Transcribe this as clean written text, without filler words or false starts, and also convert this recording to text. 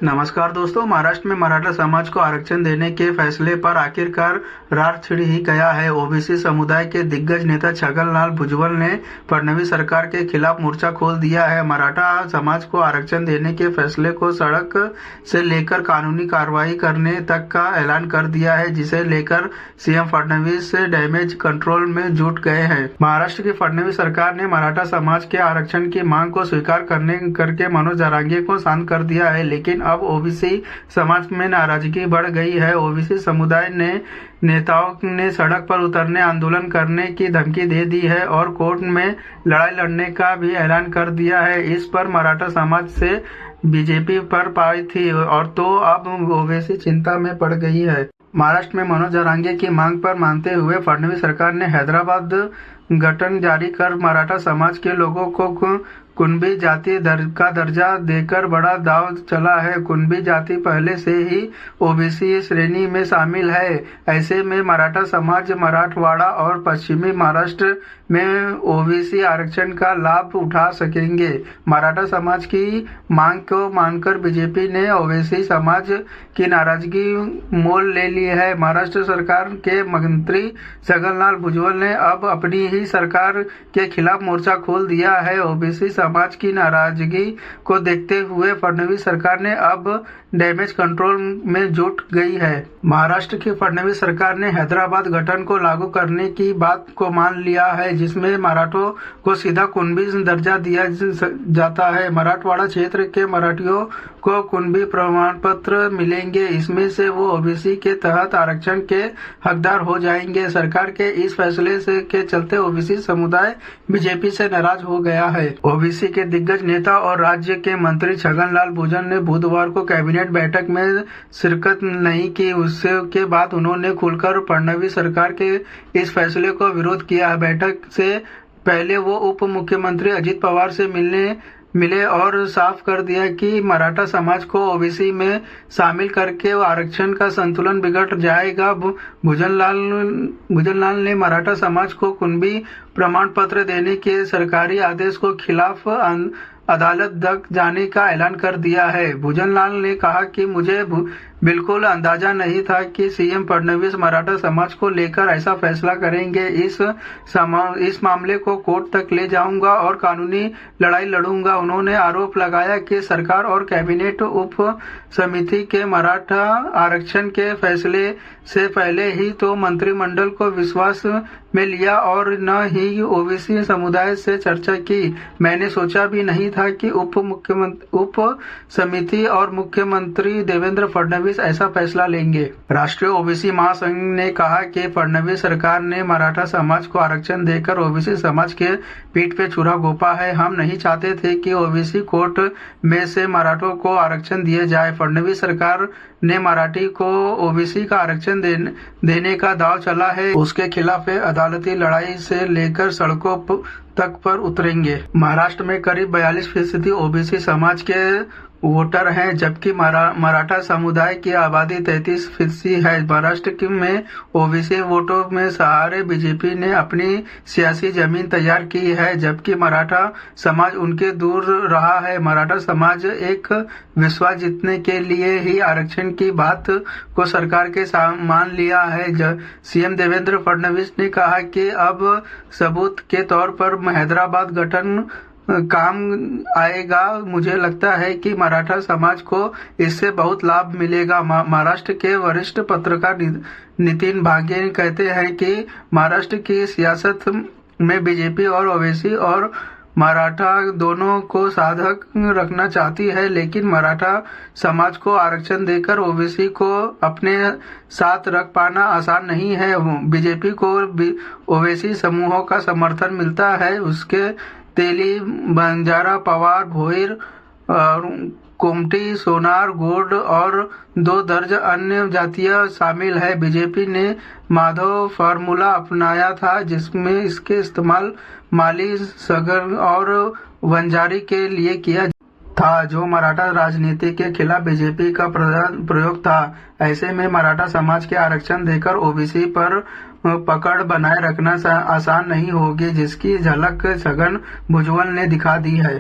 नमस्कार दोस्तों, महाराष्ट्र में मराठा समाज को आरक्षण देने के फैसले पर आखिरकार रार छिड़ ही गया है। ओबीसी समुदाय के दिग्गज नेता छगनलाल भुजबल ने फडणवीस सरकार के खिलाफ मोर्चा खोल दिया है। मराठा समाज को आरक्षण देने के फैसले को सड़क से लेकर कानूनी कार्रवाई करने तक का ऐलान कर दिया है, जिसे लेकर सीएम फडणवीस डैमेज कंट्रोल में जुट गए हैं। महाराष्ट्र की फडणवीस सरकार ने मराठा समाज के आरक्षण की मांग को स्वीकार करके मनोज जरांगे को शांत कर दिया है, लेकिन अब ओबीसी समाज में नाराजगी बढ़ गई है। ओबीसी समुदाय ने नेताओं ने सड़क पर उतरने, आंदोलन करने की धमकी दे दी है और कोर्ट में लड़ाई लड़ने का भी ऐलान कर दिया है। इस पर मराठा समाज से बीजेपी पर पाई थी और तो अब ओबीसी चिंता में पड़ गई है। महाराष्ट्र में मनोज जरांगे की मांग पर मानते हुए फडणवीस सरकार ने हैदराबाद गठन जारी कर मराठा समाज के लोगों को कुणबी जाति का दर्जा देकर बड़ा दाव चला है। कुणबी जाति पहले से ही ओबीसी श्रेणी में शामिल है। ऐसे में मराठा समाज मराठवाड़ा और पश्चिमी महाराष्ट्र में ओबीसी आरक्षण का लाभ उठा सकेंगे। मराठा समाज की मांग को मानकर बीजेपी ने ओबीसी समाज की नाराजगी मोल ले ली है। महाराष्ट्र सरकार के मंत्री छगनलाल भुजबल ने अब अपनी ही सरकार के खिलाफ मोर्चा खोल दिया है। ओबीसी समाज की नाराजगी को देखते हुए फडणवीस सरकार ने अब डैमेज कंट्रोल में जुट गई है। महाराष्ट्र की फडणवीस सरकार ने हैदराबाद गठन को लागू करने की बात को मान लिया है, जिसमें मराठों को सीधा कुणबी दर्जा दिया जाता है। मराठवाड़ा क्षेत्र के मराठियों को कुणबी प्रमाण पत्र मिलेंगे। इसमें से वो ओबीसी के तहत आरक्षण के हकदार हो जाएंगे। सरकार के इस फैसले के चलते ओबीसी समुदाय बीजेपी से नाराज हो गया है। ओबीसी के दिग्गज नेता और राज्य के मंत्री छगनलाल भुजबल ने बुधवार को कैबिनेट बैठक में शिरकत नहीं की। उसके बाद उन्होंने खुलकर फडणवीस सरकार के इस फैसले को विरोध किया। बैठक से पहले वो उप मुख्यमंत्री अजित पवार से मिले और साफ कर दिया कि मराठा समाज को ओबीसी में शामिल करके आरक्षण का संतुलन बिगड़ जाएगा। भुजनलाल ने मराठा समाज को कुणबी प्रमाण पत्र देने के सरकारी आदेश को खिलाफ अदालत तक जाने का ऐलान कर दिया है। भुजनलाल ने कहा कि मुझे बिल्कुल अंदाजा नहीं था कि सीएम फडणवीस मराठा समाज को लेकर ऐसा फैसला करेंगे। इस मामले को कोर्ट तक ले जाऊंगा और कानूनी लड़ाई लड़ूंगा। उन्होंने आरोप लगाया कि सरकार और कैबिनेट उप समिति के मराठा आरक्षण के फैसले से पहले ही तो मंत्रिमंडल को विश्वास में लिया और न ही ओबीसी समुदाय से चर्चा की। मैंने सोचा भी नहीं था कि उप समिति और मुख्यमंत्री देवेंद्र फडणवीस ऐसा फैसला लेंगे। राष्ट्रीय ओबीसी महासंघ ने कहा कि फडणवीस सरकार ने मराठा समाज को आरक्षण देकर ओबीसी समाज के पीठ पे छुरा घोंपा है। हम नहीं चाहते थे कि ओबीसी कोर्ट में से मराठों को आरक्षण दिए जाए। फडणवीस सरकार ने मराठी को ओबीसी का आरक्षण देने का दाव चला है, उसके खिलाफ अदालती लड़ाई से लेकर सड़कों तक पर उतरेंगे। महाराष्ट्र में करीब 42% ओबीसी समाज के वोटर हैं, जबकि मराठा समुदाय की आबादी 33% है। महाराष्ट्र में ओबीसी वोटों में सहारे बीजेपी ने अपनी सियासी जमीन तैयार की है, जबकि मराठा समाज उनके दूर रहा है। मराठा समाज एक विश्वास जीतने के लिए ही आरक्षण की बात को सरकार के मान लिया है। सीएम देवेंद्र फडणवीस ने कहा कि अब सबूत के तौर पर हैदराबाद गठन काम आएगा। मुझे लगता है कि मराठा समाज को इससे बहुत लाभ मिलेगा। महाराष्ट्र के वरिष्ठ पत्रकार नितिन भागे कहते हैं कि महाराष्ट्र की सियासत में बीजेपी और ओबीसी और मराठा दोनों को साधक रखना चाहती है, लेकिन मराठा समाज को आरक्षण देकर ओबीसी को अपने साथ रख पाना आसान नहीं है। बीजेपी को ओबीसी समूहों का समर्थन मिलता है। उसके तेली, बंजारा, पवार, भोईर, कोमटी, सोनार, गोंड और 2 दर्जन अन्य जातियां शामिल है। बीजेपी ने माधव फार्मूला अपनाया था, जिसमें इसके इस्तेमाल माली, सगर और वंजारी के लिए किया था, जो मराठा राजनीति के खिलाफ बीजेपी का प्रयोग था। ऐसे में मराठा समाज के आरक्षण देकर ओबीसी पर पकड़ बनाए रखना आसान नहीं होगी, जिसकी झलक छगन भुजबल ने दिखा दी है।